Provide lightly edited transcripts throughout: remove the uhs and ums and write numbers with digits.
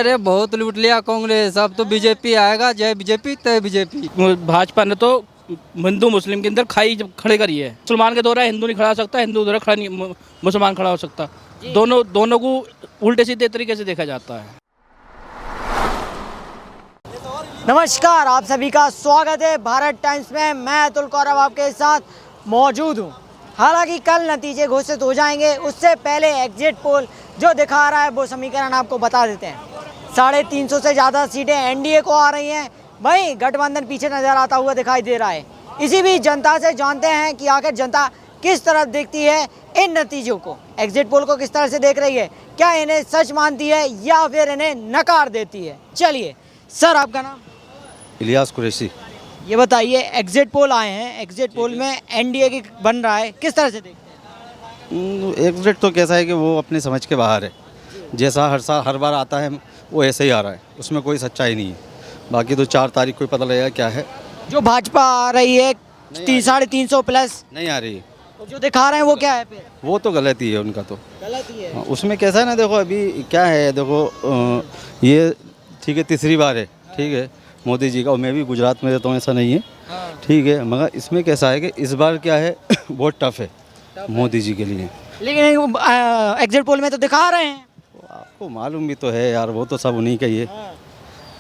अरे बहुत लूट लिया कांग्रेस, अब तो बीजेपी आएगा। जय बीजेपी तय बीजेपी। भाजपा ने तो हिंदू मुस्लिम के अंदर खाई खड़े करी है। मुसलमान के द्वारा हिंदू नहीं खड़ा हो सकता, हिंदू द्वारा खड़ा नहीं मुसलमान खड़ा हो सकता। दोनों को उल्टे सीधे तरीके से देखा जाता है। नमस्कार, आप सभी का स्वागत है भारत टाइम्स में। मैं अतुल कौरव आपके साथ मौजूद हूं। हालांकि कल नतीजे घोषित हो जाएंगे, उससे पहले एग्जिट पोल जो दिखा रहा है वो समीकरण आपको बता देते हैं। 350 से ज़्यादा सीटें एनडीए को आ रही हैं, वहीं गठबंधन पीछे नजर आता हुआ दिखाई दे रहा है। इसी बीच जनता से जानते हैं कि आखिर जनता किस तरह देखती है इन नतीजों को, एग्जिट पोल को किस तरह से देख रही है, क्या इन्हें सच मानती है या फिर इन्हें नकार देती है। चलिए सर, आपका नाम? इलियास कुरैशी। ये बताइए, एग्जिट पोल आए हैं, एग्जिट पोल में एनडीए की बन रहा है, किस तरह से देखते हैं? एग्जिट तो कैसा है कि वो अपनी समझ के बाहर है। जैसा हर बार आता है वो ऐसे ही आ रहा है, उसमें कोई सच्चाई नहीं है। बाकी तो 4 तारीख को ही पता लगेगा क्या है। जो भाजपा आ रही है 350 प्लस नहीं आ रही, तो जो दिखा रहे हैं वो क्या है फिर? वो तो गलत ही है उनका। तो गलत ही है। उसमें कैसा है ना, देखो अभी क्या है, देखो ये ठीक है, तीसरी बार है, ठीक है, मोदी जी का। और मैं भी गुजरात में रहता हूँ, ऐसा नहीं है, ठीक है। मगर इसमें कैसा है कि इस बार क्या है बहुत टफ है मोदी जी के लिए। लेकिन एग्जिट पोल में तो दिखा रहे हैं। आपको मालूम भी तो है यार, वो तो सब उन्हीं का ही है।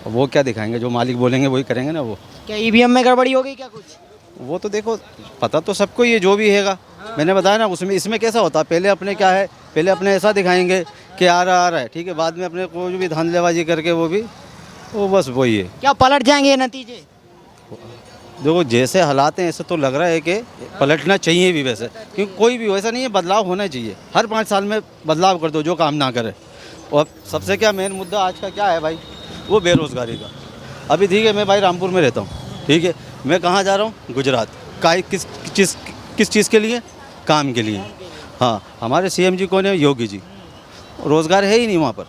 वो क्या दिखाएंगे, जो मालिक बोलेंगे वही करेंगे ना। वो क्या ईवीएम में गड़बड़ी हो गई क्या कुछ? वो तो देखो पता तो सबको ही है, जो भी हैगा। मैंने बताया ना, उसमें इसमें कैसा होता है, पहले अपने क्या है, पहले अपने ऐसा दिखाएंगे कि आ रहा है, ठीक है। बाद में अपने को भी धांधलेबाजी करके वो बस वही है। क्या पलट जाएंगे ये नतीजे? देखो जैसे हालात हैं ऐसे तो लग रहा है कि पलटना चाहिए भी वैसे, क्योंकि कोई भी वैसा नहीं है, बदलाव होना चाहिए। हर 5 साल में बदलाव कर दो, जो काम ना करे। और सबसे क्या मेन मुद्दा आज का क्या है भाई, वो बेरोज़गारी का। अभी ठीक है, मैं भाई रामपुर में रहता हूँ, ठीक है। मैं कहाँ जा रहा हूँ? गुजरात का। किस चीज़ के लिए? काम के लिए। हाँ, हमारे सीएम जी कौन है? योगी जी। रोज़गार है ही नहीं वहाँ पर।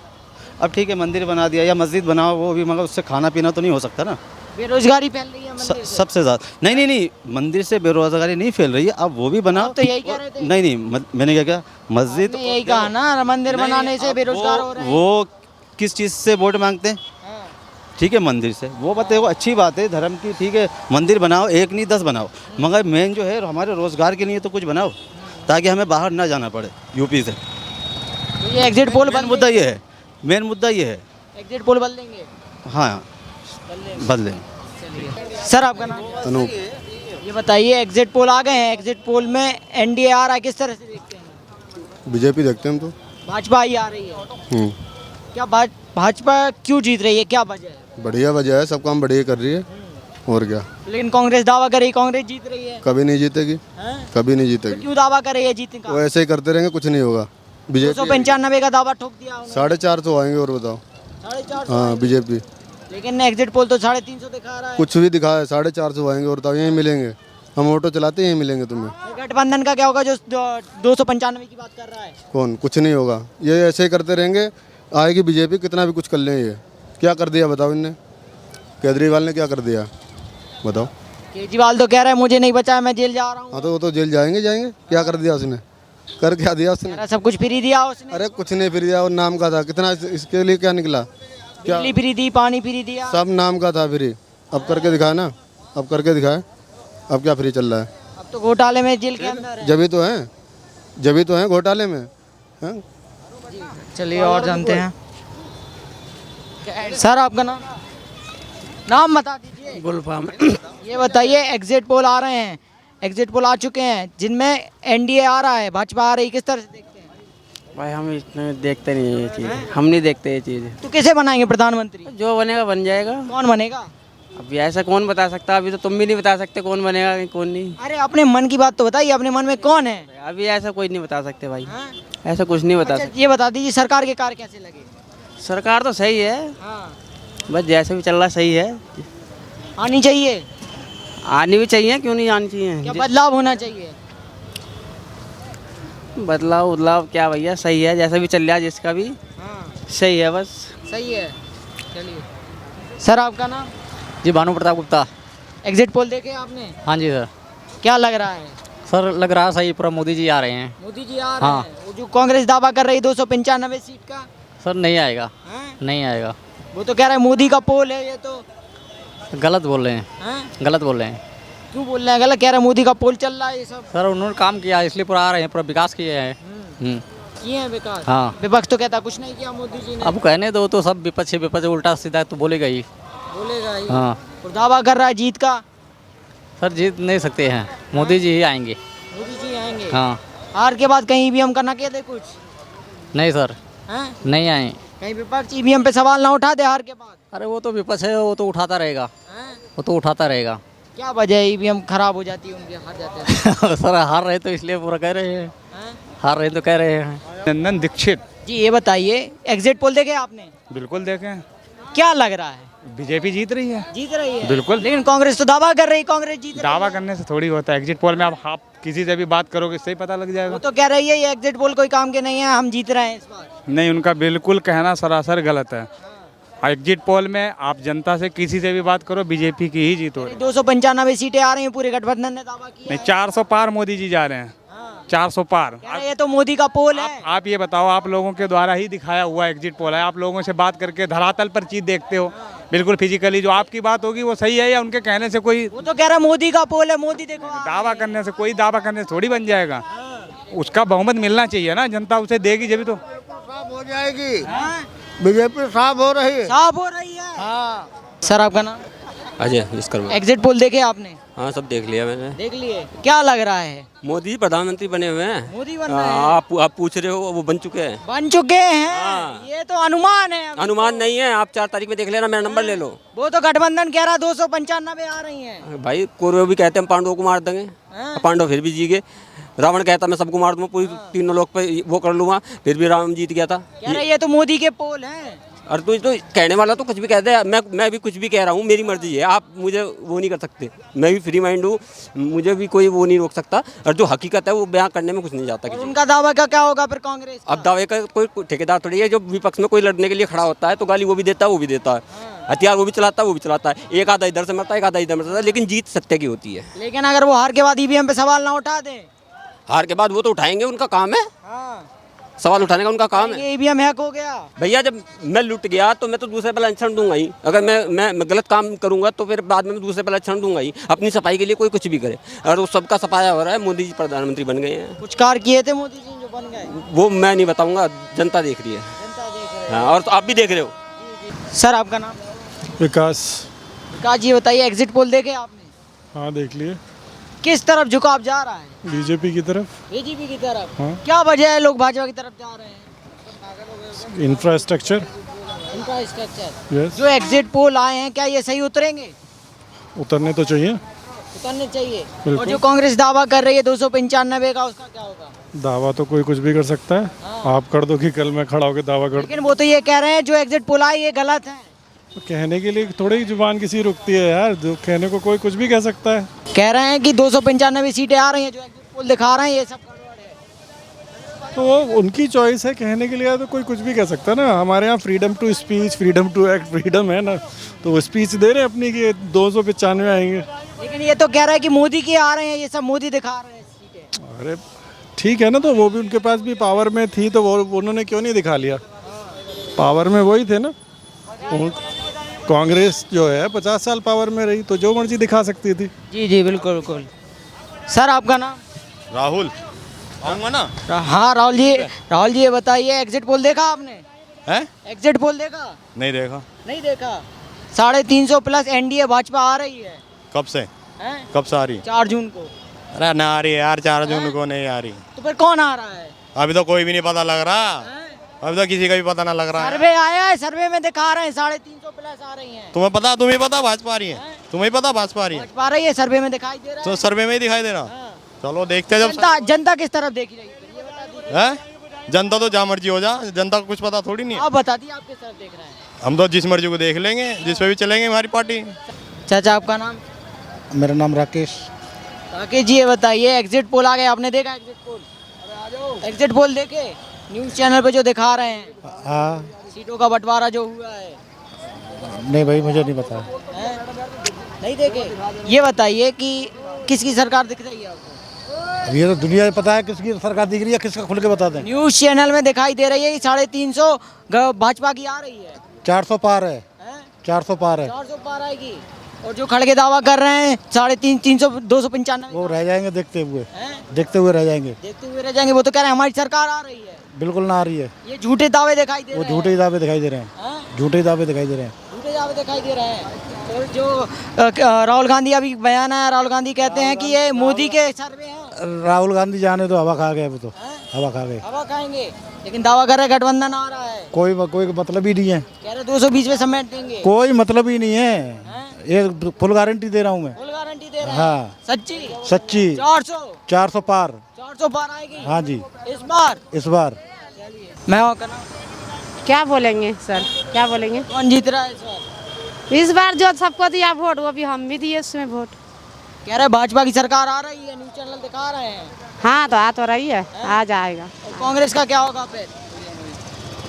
अब ठीक है, मंदिर बना दिया या मस्जिद बनाओ, वो भी मगर उससे खाना पीना तो नहीं हो सकता ना। बेरोजगारी फैल रही है मंदिर से। सबसे ज़्यादा नहीं, मंदिर से बेरोज़गारी नहीं फैल रही है। अब वो भी बनाओ। तो यही कह रहे थे। नहीं, मैंने क्या कहा, मस्जिद यही कहा ना, मंदिर बनाने से बेरोजगार हो रहे हैं। वो किस चीज़ से वोट मांगते हैं? ठीक है, मंदिर से। वो बताओ, अच्छी बात है धर्म की, ठीक है। मंदिर बनाओ, 1 नहीं 10 बनाओ, मगर मेन जो है हमारे रोज़गार के लिए तो कुछ बनाओ, ताकि हमें बाहर ना जाना पड़े यूपी से। तो ये एग्जिट पोल मेन मुद्दा ये है, मेन मुद्दा ये है। एग्जिट पोल बदल देंगे? हाँ, बदलें। सर, आपका नाम? अनूप। ये बताइए, एग्जिट पोल आ गए हैं, एग्जिट पोल में एनडीए आ रहा है, किस तरह से देखते हैं? बीजेपी देखते हैं हम तो। भाजपा ही आ रही है। क्या भाजपा क्यों जीत रही है, क्या वजह है? बढ़िया वजह है, सब काम बढ़िया कर रही है, और क्या। लेकिन कांग्रेस दावा कर रही है कांग्रेस जीत रही है। कभी नहीं जीतेगी, कभी नहीं तो जीतेगी। क्यों दावा कर रही है जीतने का? वो ऐसे ही करते रहेंगे, कुछ नहीं होगा। बीजेपी 295 का दावा ठोक दिया उन्होंने। 450 आएंगे, और बताओ। 450? हाँ, बीजेपी। लेकिन एग्जिट पोल तो 350 दिखा रहा है। कुछ भी दिखा है, 450 आएंगे, और बताओ यहीं मिलेंगे। हम ऑटो चलाते यहीं मिलेंगे तुम्हें। गठबंधन का क्या होगा जो 295 की बात कर रहा है? कौन? कुछ नहीं होगा, ये ऐसे ही करते रहेंगे। आएगी बीजेपी, कितना भी कुछ कर लें। ये क्या कर दिया बताओ इनने? केजरीवाल ने क्या कर दिया बताओ? केजरीवाल तो कह रहा है मुझे नहीं बचाया, मैं जेल जा रहा हूँ। हाँ, तो वो तो जेल जाएंगे। क्या कर दिया उसने? कर क्या दिया उसने? सब कुछ फ्री दिया उसने। अरे कुछ नहीं फ्री दिया, और नाम का था। कितना इसके लिए क्या निकला? क्या बिजली फ्री दी, पानी फ्री दिया, सब नाम का था फ्री। अब करके दिखाए ना, अब करके दिखाए। अब क्या फ्री चल रहा है? अब तो घोटाले में जेल के अंदर है। जब ही तो हैं घोटाले में, हैं? चलिए और जानते हैं। सर, आपका नाम बता दीजिए। गुलफाम। ये बताइए, एग्जिट पोल आ रहे हैं, एग्जिट पोल आ चुके हैं, जिनमें एनडीए आ रहा है, भाजपा आ रही है, किस तरह से देखते हैं? भाई हम इसमें देखते नहीं ये चीज़, हम नहीं देखते ये चीज़। तो किसे बनाएंगे प्रधानमंत्री? जो बनेगा बन जाएगा। कौन बनेगा? अभी ऐसा कौन बता सकता? अभी तो तुम भी नहीं बता सकते कौन बनेगा कौन नहीं। अरे अपने मन की बात तो बताइए, अपने मन में कौन है? अभी ऐसा कोई नहीं बता सकते भाई, हाँ? ऐसा कुछ नहीं बता अच्छा, ये बता दीजिए, सरकार के कार्य कैसे लगे? सकते। सरकार तो सही है, हाँ। बस जैसे भी चल रहा सही है। आनी चाहिए? आनी भी चाहिए, क्यों नहीं आनी चाहिए? क्या बदलाव होना चाहिए? बदलाव क्या भैया, सही है जैसा भी चल रहा है, जिसका भी सही है, बस सही है। चलिए सर, आपका नाम? जी भानु प्रताप गुप्ता। एग्जिट पोल देखे आपने? हाँ जी सर। क्या लग रहा है? सर लग रहा है सही, पूरा मोदी जी आ रहे हैं। मोदी जी आ रहे हाँ। हैं। वो जो कांग्रेस दावा कर रही 295 सीट का, सर नहीं आएगा, हैं? नहीं आएगा। वो तो कह रहा है मोदी का पोल है ये तो। गलत बोल रहे हैं, हैं? गलत बोल रहे हैं। क्यों बोल रहे हैं गलत? कह रहे हैं मोदी का पोल चल रहा है ये सब। सर उन्होंने काम किया इसलिए पूरा आ रहे हैं, पूरा विकास किए हैं। किए हैं विकास। हाँ। विपक्ष तो कहता कुछ नहीं किया मोदी जी ने। अब कहने दो तो सब विपक्ष विपक्ष उल्टा सीधा तो बोलेगा ही। बोलेगा ही। हाँ और दावा कर रहा है जीत का। सर जीत नहीं सकते हैं, मोदी जी ही आएंगे। मोदी जी आएंगे। हाँ हार के बाद कहीं ईवीएम का ना कह दे कुछ। नहीं सर, हैं? नहीं आए। कहीं विपक्ष ईवीएम पे सवाल ना उठा दे हार के बाद। अरे वो तो विपक्ष है, वो तो उठाता रहेगा, हैं? वो तो उठाता रहेगा। क्या वजह है ईवीएम खराब हो जाती है उनके, हार जाते हैं? सर हार रहे तो इसलिए पूरा कह रहे हैं, हैं? हार रहे तो कह रहे हैं। नंदन दीक्षित। जी ये बताइए, एग्जिट पोल देखे आपने? बिल्कुल देखें, क्या लग रहा है? बीजेपी जीत रही है। जीत रही है बिल्कुल। लेकिन कांग्रेस तो दावा कर रही कांग्रेस जीत रही दावा है। करने से थोड़ी होता है, एग्जिट पोल में आप किसी से भी बात करोगे इससे ही पता लग वो जाएगा। तो कह रही है ये एग्जिट पोल कोई काम के नहीं है, हम जीत रहे हैं इस बार। नहीं, उनका बिल्कुल कहना सरासर गलत है। एग्जिट पोल में आप जनता से किसी से भी बात करो, बीजेपी की ही जीत हो रही है। 295 सीटें आ रही हैं, पूरे गठबंधन ने दावा किया नहीं, है। 400 पार मोदी जी जा रहे हैं, हाँ। 400 पार। कह रहे ये तो मोदी का पोल है। आप ये बताओ, आप लोगों के द्वारा ही दिखाया हुआ एग्जिट पोल है। आप लोगों से बात करके धरातल पर चीज देखते हो, बिल्कुल फिजिकली जो आपकी बात होगी वो सही है या उनके कहने से कोई वो तो कह रहा है मोदी का पोल है, मोदी देखो दावा करने से, कोई दावा करने से थोड़ी बन जाएगा। उसका बहुमत मिलना चाहिए ना, जनता उसे देगी जब तो। साफ हो जाएगी, बीजेपी साफ हो रही है। साफ हो रही है। हाँ। सर आपका नाम? अजय विश्वकर्मा। एग्जिट पोल देखे आपने? हाँ सब देख लिया मैंने। देख लिए, क्या लग रहा है? मोदी जी प्रधानमंत्री बने हुए हैं। मोदी बन रहे हैं। आप पूछ रहे हो, वो बन चुके हैं। बन चुके हैं। हाँ। ये तो अनुमान है अभी अनुमान तो। नहीं है, आप 4 तारीख में देख लेना, मेरा नंबर ले लो। वो तो गठबंधन कह रहा 295 आ रही हैं। भाई कौरव भी कहते हैं हम पांडवों को मार देंगे, हाँ। पांडव फिर भी जी गए। रावण कहता मैं सबको मार दूंगा, पूरी तीनों लोग पे वो कर लूंगा, फिर भी राम जीत गया था। कह रहे ये तो मोदी के पोल हैं। और तू तो कहने वाला तो कुछ भी कहते हैं, मैं भी कुछ भी कह रहा हूँ, मेरी मर्जी है, आप मुझे वो नहीं कर सकते। मैं भी फ्री माइंड हूँ, मुझे भी कोई वो नहीं रोक सकता। और जो हकीकत है वो बयां करने में कुछ नहीं जाता किसी। उनका दावा का क्या होगा फिर कांग्रेस का? अब दावे का कोई ठेकेदार थोड़ी है, जो विपक्ष में कोई लड़ने के लिए खड़ा होता है तो गाली वो भी देता है, वो भी देता है, हथियार वो भी चलाता है, वो भी चलाता है। एक आधा इधर से मरता है, एक आधा इधर मरता है, लेकिन जीत सत्य की होती है। लेकिन अगर वो हार के बाद ईवीएम पे सवाल ना उठा दे? हार के बाद वो तो उठाएंगे, उनका काम है, हाँ। सवाल उठाने का उनका काम है। ये ईवीएम हैक हो गया। भैया जब मैं लुट गया तो मैं तो दूसरे पर लक्षण दूंगा ही। अगर मैं गलत काम करूंगा तो फिर बाद में मैं दूसरे पर लक्षण दूंगा ही। अपनी सफाई के लिए कोई कुछ भी करे, और वो सबका सफाया हो रहा है। मोदी जी प्रधानमंत्री बन गए हैं। कुछ कार्य किए थे मोदी जी जो बन गए? वो मैं नहीं बताऊंगा, जनता देख रही है। जनता देख रहे हाँ, और तो आप भी देख रहे हो। हैं। सर आपका नाम? विकास। विकास जी बताइए, एग्जिट पोल देखे आपने? हाँ देख लिए। किस तरफ झुकाव जा रहा है? बीजेपी की तरफ। बीजेपी की तरफ। हाँ। क्या वजह है लोग भाजपा की तरफ जा रहे हैं? इंफ्रास्ट्रक्चर। इंफ्रास्ट्रक्चर। यस, जो एग्जिट पोल आए हैं क्या ये सही उतरेंगे? उतरने तो चाहिए। उतरने चाहिए। बिल्कुल। और जो कांग्रेस दावा कर रही है 295 का, उसका क्या होगा? दावा तो कोई कुछ भी कर सकता है। आप कर दो कि कल मैं खड़ा होकर दावा कर लेकिन वो तो ये कह रहे हैं जो एग्जिट पोल आई ये गलत है। दूं। कहने के लिए थोड़ी ही जुबान किसी रुकती है यार, जो कहने को कोई कुछ भी कह सकता है। कह रहे हैं कि 295 सीटें आ रही हैं, जो एग्जिट पोल दिखा रहे हैं ये सब गड़बड़ है। तो वो उनकी चॉइस है, कहने के लिए तो कोई कुछ भी कह सकता है ना। हमारे यहाँ freedom to speech, freedom to act, freedom है ना, तो वो स्पीच दे रहे हैं अपनी कि 295 आएंगे। लेकिन ये तो कह रहा है कि मोदी के आ रहे हैं, ये सब मोदी दिखा रहे हैं सीटें। अरे ठीक है ना, तो वो भी उनके पास भी पावर में थी तो वो उन्होंने क्यों नहीं दिखा लिया? पावर में वही थे ना। कांग्रेस जो है 50 साल पावर में रही, तो जो मर्जी दिखा सकती थी। जी जी बिल्कुल बिल्कुल। सर आपका नाम? राहुल। आऊँगा ना। हाँ राहुल जी, राहुल जी ये बताइए, एग्जिट पोल देखा आपने? हैं? एग्जिट पोल देखा? नहीं देखा। नहीं देखा। 350 प्लस एनडीए भाजपा आ रही है। कब से? हैं? कब से आ रही? 4 जून को। अरे ना आ रही है यार, 4 जून को नहीं आ रही। तो फिर कौन आ रहा है? अभी तो कोई भी नहीं पता लग रहा, अभी तो किसी का भी पता ना लग रहा है। सर्वे आया है, सर्वे में दिखा रहे हैं 350 प्लस आ रही हैं। तुम्हें पता भाजपा आ रही है? तुम्हें पता भाजपा आ रही है? भाजपा आ रही है, सर्वे में दिखाई दे रहा तो है। सर्वे में ही दिखाई दे रहा। चलो देखते हैं जब जनता किस तरफ देख रही है ये बता दीजिए। है। जनता तो जहाँ मर्जी हो जा, जनता को कुछ पता थोड़ी नहीं है। आप बता दिए आप किस तरफ देख रहे हैं? हम तो जिस मर्जी को देख लेंगे, जिस पे भी चलेंगे हमारी पार्टी। चाचा आपका नाम? मेरा नाम राकेश। राकेश जी ये बताइए, एग्जिट पोल आ गए, आपने देखा एग्जिट पोल? एग्जिट पोल देखे? न्यूज़ चैनल पे जो दिखा रहे हैं हाँ। सीटों का बंटवारा जो हुआ है। नहीं भाई मुझे नहीं पता। हैं? नहीं देखे? ये बताइए कि किसकी सरकार दिख रही है आपको? अब ये तो दुनिया में पता है किसकी सरकार दिख रही है, किसका खुल के बता दें। न्यूज चैनल में दिखाई दे रही है 350 भाजपा की आ रही है। 400 पार है, 400 पार है। 400 पार आएगी। और जो खड़गे दावा कर रहे हैं 350 295 वो रह जाएंगे देखते हुए, देखते हुए रह जाएंगे। देखते हुए रह जाएंगे। वो तो कह रहे हैं हमारी सरकार आ रही है। बिल्कुल ना आ रही है, ये झूठे दावे दिखाई दे रहे वो हैं। झूठे ही दावे दिखाई दे रहे हैं, झूठे ही दावे दिखाई दे रहे हैं। झूठे दावे दिखाई दे रहे हैं। और जो राहुल गांधी अभी बयान आया, राहुल गांधी कहते हैं कि ये मोदी के सर्वे हैं। राहुल गांधी जाने तो हवा खा गए, वो तो हवा खा गए। हवा खाएंगे, लेकिन दावा कर रहे हैं गठबंधन आ रहा है। कोई मतलब ही नहीं है, कह रहे 220 में समेट देंगे। कोई मतलब ही नहीं है। ये फुल गारंटी दे रहा हूँ मैं। फुल गारंटी दे रहे हैं। हाँ, सच्ची सच्ची। 400 पार। 400 पार आएगी। हाँ जी, इस बार मैं और करना। क्या बोलेंगे सर, क्या बोलेंगे? कौन जीत रहा है इस बार? जो सबको दिया वोट वो भी हम भी दिए उसमें वोट। कह रहे भाजपा की सरकार आ रही है, न्यूज चैनल दिखा रहे हैं। हाँ तो आ तो रही है, आ जाएगा। और कांग्रेस का क्या होगा फिर?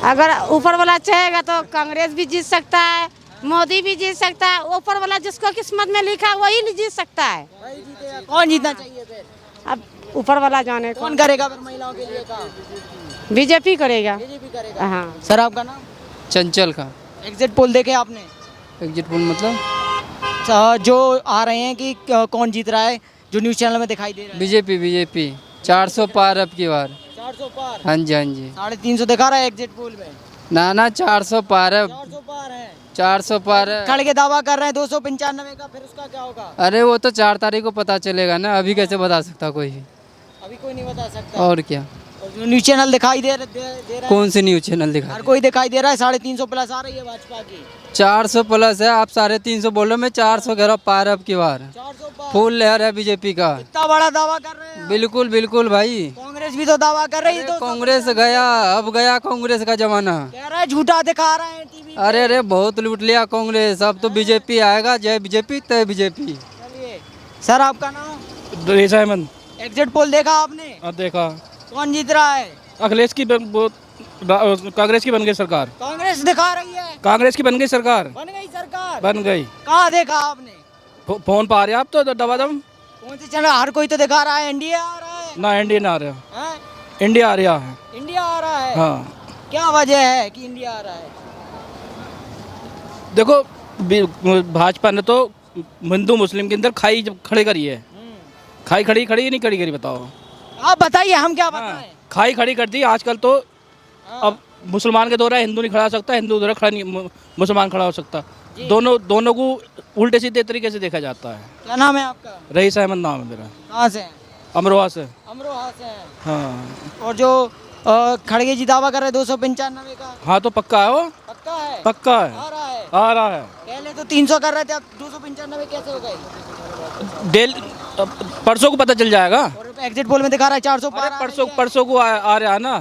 अगर ऊपर वाला चाहेगा तो कांग्रेस भी जीत सकता है, मोदी भी जीत सकता है। ऊपर वाला जिसको किस्मत में लिखा है वही नहीं जीत सकता है। वही जीतेगा। कौन जीतना चाहिए फिर? अब ऊपर वाला जाने कौन करेगा फिर महिलाओं के लिए काम? बीजेपी करेगा। बीजेपी करेगा। हाँ। सर आपका नाम? चंचल का। एग्जिट पोल देखे आपने? एग्जिट पोल मतलब जो आ रहे हैं कि कौन जीत रहा है, जो न्यूज चैनल में दिखाई दे रहा है। बीजेपी 400 पार अब की बार। 400 पार। हाँ जी हाँ जी। 350 दिखा रहा है एग्जिट पोल में। ना 400 पार है। 400 पार है। 400 पार है। खड़गे दावा कर रहे हैं 295 का, फिर उसका क्या होगा? अरे वो तो 4 तारीख को पता चलेगा ना, अभी कैसे बता सकता कोई? अभी कोई नहीं बता सकता। और क्या? और जो न्यूज चैनल दिखाई दे रहा है, कौन सी न्यूज चैनल दिखा? हर कोई दिखाई दे रहा है 350 प्लस आ रही है भाजपा की। 400 प्लस है, आप 350 बोलो, मैं 400 कह रहा हूँ पार अब की बार। 400 पार। फुल लहर है बीजेपी का। इतना बड़ा दावा कर रहे हैं। बिल्कुल बिल्कुल भाई। कांग्रेस भी तो दावा कर रही है। कांग्रेस गया, अब गया कांग्रेस का जमाना। कह रहा है झूठा दिखा रहे हैं टीवी। अरे बहुत लूट लिया कांग्रेस, अब तो बीजेपी आएगा। जय बीजेपी तय बीजेपी। चलिए सर आपका नाम? रेसा अहमद। एग्जिट पोल देखा आपने? देखा। कौन जीत रहा है? अखिलेश की कांग्रेस की बन गई सरकार। कांग्रेस दिखा रही है। कांग्रेस की बन गई सरकार। बन गई सरकार। बन गई। कहाँ देखा आपने? फोन पा रहे आप तो दबादम। कौन सी चैनल? हर कोई तो दिखा रहा है एनडीए आ रहा है। ना इंडिया ना आ रहा, हैं? इंडिया आ रहा है। इंडिया आ रहा है। हाँ। क्या वजह है कि इंडिया आ रहा है? देखो भाजपा ने तो हिंदू मुस्लिम के अंदर खाई खड़े करी है। खाई खड़ी खड़ी नहीं खड़ी करी, बताओ आप बताइए, हम क्या बताएं? खाई खड़ी कर दी आजकल तो। अब मुसलमान के द्वारा हिंदू नहीं खड़ा हो सकता, हिंदू द्वारा खड़ा नहीं मुसलमान खड़ा हो सकता। दोनों को उल्टे सीधे तरीके से देखा जाता है। क्या नाम है आपका? रईस अहमद नाम है मेरा। कहाँ से हैं? अमरोहा से। अमरोहा से हैं। हाँ। और जो खड़गे जी दावा कर रहे हैं 295 का? हाँ तो पक्का है वो। पक्का है? पक्का है। आ रहा है। आ रहा है। पहले तो 300 कर रहे थे, अब 295 कैसे हो गए? डेल परसों को पता चल जाएगा। और एग्जिट पोल में दिखा रहा है 400 पार। परसों को आ रहा है ना।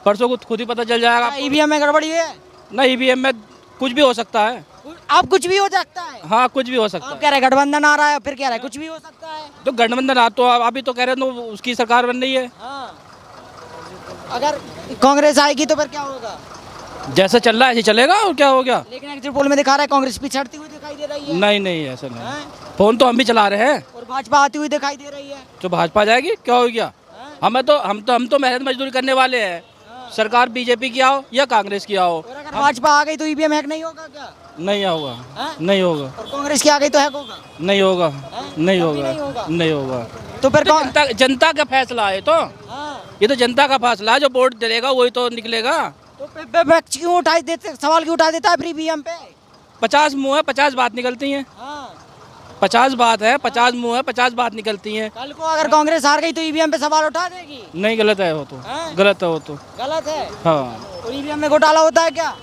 परसों को खुद ही पता चल जाएगा। ईवीएम में गड़बड़ी है? ना ईवीएम में कुछ भी हो सकता है। अब कुछ भी हो सकता है। हाँ कुछ भी हो सकता आप कह रहे हैं गठबंधन आ रहा है, फिर कह रहे हैं कुछ भी हो सकता है। तो गठबंधन आप तो अभी तो कह रहे हो उसकी सरकार बन रही है। हाँ। अगर कांग्रेस आएगी तो फिर क्या होगा? जैसा चल रहा है ऐसे चलेगा, और क्या हो गया? लेकिन एग्जिट पोल में दिखा रहा है कांग्रेस पिछड़ती हुई दिखाई दे रही है। नहीं ऐसा नहीं। फोन तो हम भी चला रहे हैं। और भाजपा आती हुई दिखाई दे रही है। तो भाजपा जाएगी, क्या हो गया? हम तो मेहनत मजदूरी करने वाले हैं। सरकार बीजेपी की आओ या कांग्रेस की आओ। और अगर भाजपा आ गई तो ईवीएम हैक नहीं होगा क्या? नहीं होगा। नहीं होगा। और कांग्रेस की आ गई तो हैक होगा? नहीं होगा। नहीं कभी होगा। नहीं होगा। तो फिर जनता का फैसला है। तो ये तो जनता का फैसला है, जो वोट डलेगा वही तो निकलेगा। तो क्यों उठा देते, सवाल क्यों उठा देता है फिर ईवीएम पे? 50 मुँह है, 50 बात निकलती हैं। 50 बात है, 50 मुँह है, 50 बात निकलती हैं। कल को अगर कांग्रेस हार गई तो ईवीएम पे सवाल उठा देगी? नहीं, गलत है वो तो। गलत है वो तो। गलत है। हाँ। और ईवीएम में घोटाला होता है क्या?